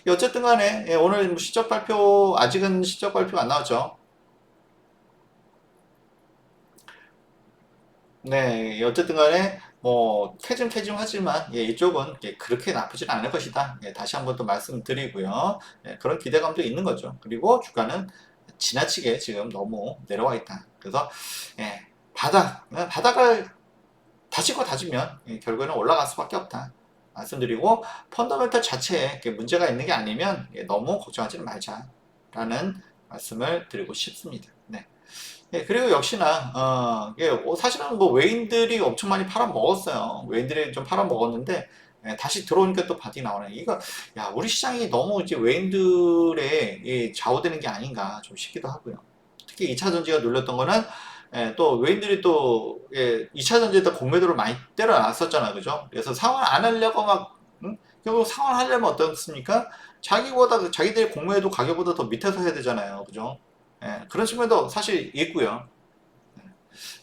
어쨌든 간에 오늘 뭐 아직은 실적 발표 안 나왔죠. 네, 어쨌든 간에 뭐 캐짐캐짐하지만 이쪽은 그렇게 나쁘진 않을 것이다. 다시 한번 또 말씀드리고요. 그런 기대감도 있는 거죠. 그리고 주가는 지나치게 지금 너무 내려와 있다. 그래서 바닥을 다지고 다지면 결국에는 올라갈 수밖에 없다. 말씀드리고 펀더멘털 자체에 문제가 있는 게 아니면 너무 걱정하지는 말자라는 말씀을 드리고 싶습니다. 네. 그리고 역시나 사실은 뭐 외인들이 엄청 많이 팔아먹었어요. 외인들이 좀 팔아먹었는데 다시 들어오니까 또 바닥이 나오네. 이거 야 우리 시장이 너무 이제 외인들의 좌우되는 게 아닌가 좀 싶기도 하고요. 특히 2차 전지가 눌렸던 거는 또 외인들이 또 2차 전지에다 공매도를 많이 때려놨었잖아, 그죠? 그래서 상환 안 하려고 막 결국 상환하려면 어떻습니까? 자기들의 공매도 가격보다 더 밑에서 해야 되잖아요, 그죠? 그런 측면도 사실 있고요.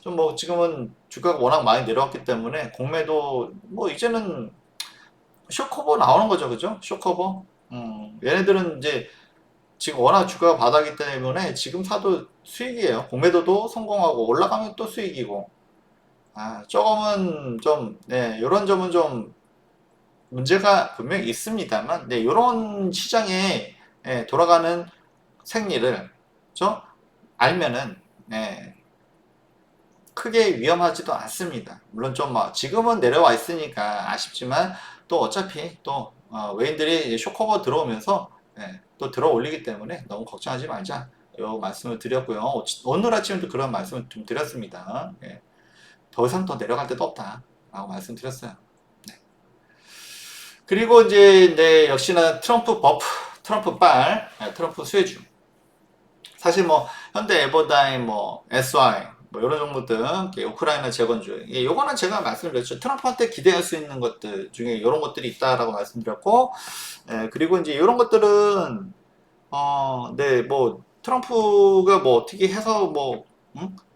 좀 뭐 지금은 주가가 워낙 많이 내려왔기 때문에 공매도 뭐 이제는 쇼커버 나오는 거죠, 그죠? 쇼커버. 얘네들은 이제 지금 워낙 주가가 바닥이기 때문에 지금 사도 수익이에요. 공매도도 성공하고 올라가면 또 수익이고. 조금은 좀, 네, 요런 점은 좀 문제가 분명히 있습니다만, 네, 요런 시장에 돌아가는 생리를, 저 알면은, 네, 크게 위험하지도 않습니다. 물론 좀 뭐 지금은 내려와 있으니까 아쉽지만 또 어차피 또 외인들이 쇼커버 들어오면서 또 들어 올리기 때문에 너무 걱정하지 말자. 요 말씀을 드렸고요. 오늘 아침에도 그런 말씀을 좀 드렸습니다. 더 이상 더 내려갈 데도 없다. 라고 말씀드렸어요. 네. 그리고 이제 역시나 트럼프 버프, 트럼프 빨, 트럼프 수혜주. 사실 뭐 현대 에버다임, 뭐 SY 뭐 이런 종목들, 우크라이나 재건주, 요거는 제가 말씀드렸죠. 트럼프한테 기대할 수 있는 것들 중에 이런 것들이 있다라고 말씀드렸고, 그리고 이제 이런 것들은 네, 뭐 트럼프가 뭐 어떻게 해서 뭐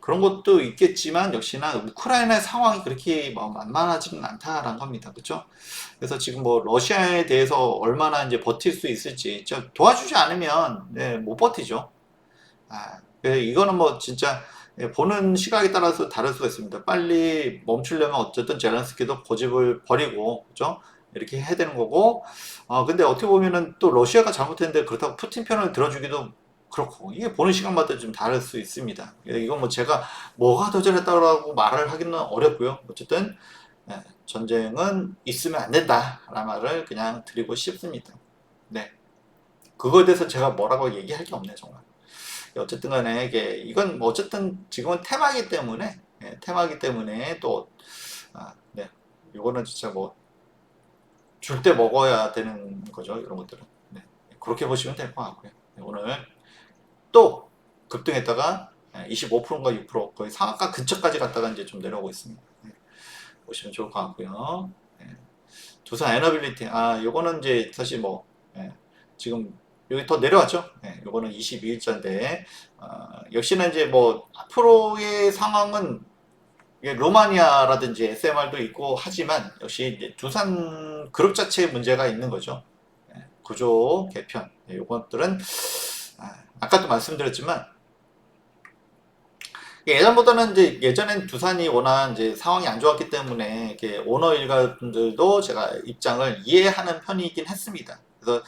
그런 것도 있겠지만 역시나 우크라이나의 상황이 그렇게 뭐 만만하지는 않다라는 겁니다. 그렇죠? 그래서 지금 뭐 러시아에 대해서 얼마나 이제 버틸 수 있을지 도와주지 않으면 네, 못 버티죠. 이거는 뭐 진짜 보는 시각에 따라서 다를 수가 있습니다. 빨리 멈추려면 어쨌든 제렌스키도 고집을 버리고, 그죠? 이렇게 해야 되는 거고, 근데 어떻게 보면은 또 러시아가 잘못했는데 그렇다고 푸틴 편을 들어주기도 그렇고, 이게 보는 시간마다 좀 다를 수 있습니다. 이건 뭐 제가 뭐가 더 잘했다고 말을 하기는 어렵고요. 어쨌든, 전쟁은 있으면 안 된다라는 말을 그냥 드리고 싶습니다. 네. 그거에 대해서 제가 뭐라고 얘기할 게 없네, 정말. 어쨌든 간에 이건 뭐 어쨌든 지금은 테마이기 때문에 테마이기 때문에 또 네, 이거는 진짜 뭐 줄 때 먹어야 되는 거죠, 이런 것들은. 네, 그렇게 보시면 될 것 같고요. 오늘 또 급등했다가 25%인가 6% 거의 상한가 근처까지 갔다가 이제 좀 내려오고 있습니다. 네, 보시면 좋을 것 같고요. 네, 두산 에너빌리티, 요거는 이제 사실 뭐 지금 여기 더 내려왔죠. 요거는 22일자인데 역시나 이제 뭐 앞으로의 상황은 로마니아라든지 SMR도 있고 하지만 역시 이제 두산 그룹 자체에 문제가 있는 거죠. 구조 개편 요것들은 아까도 말씀드렸지만 예전보다는 이제 예전엔 두산이 워낙 이제 상황이 안 좋았기 때문에 이렇게 오너 일가분들도 제가 입장을 이해하는 편이긴 했습니다. 그래서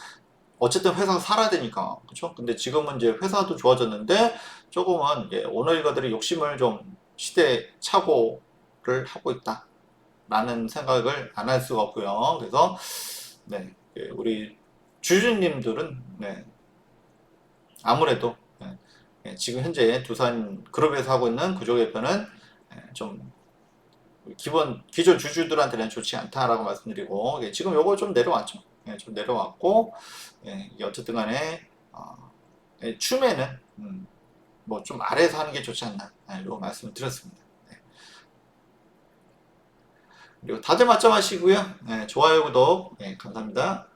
어쨌든 회사가 살아야 되니까 그렇죠. 근데 지금은 이제 회사도 좋아졌는데 조금은 이제 오너 일가들이 욕심을 좀 시대착오를 하고 있다라는 생각을 안 할 수가 없고요. 그래서 네, 우리 주주님들은 네, 아무래도 지금 현재 두산 그룹에서 하고 있는 구조 개편은 좀 기존 주주들한테는 좋지 않다라고 말씀드리고 지금 요거 좀 내려왔죠. 좀 내려왔고 어쨌든 간에 추매는 뭐 좀 아래에서 하는 게 좋지 않나 이런 말씀을 드렸습니다. 그리고 다들 맞점 하시고요. 좋아요 구독 감사합니다.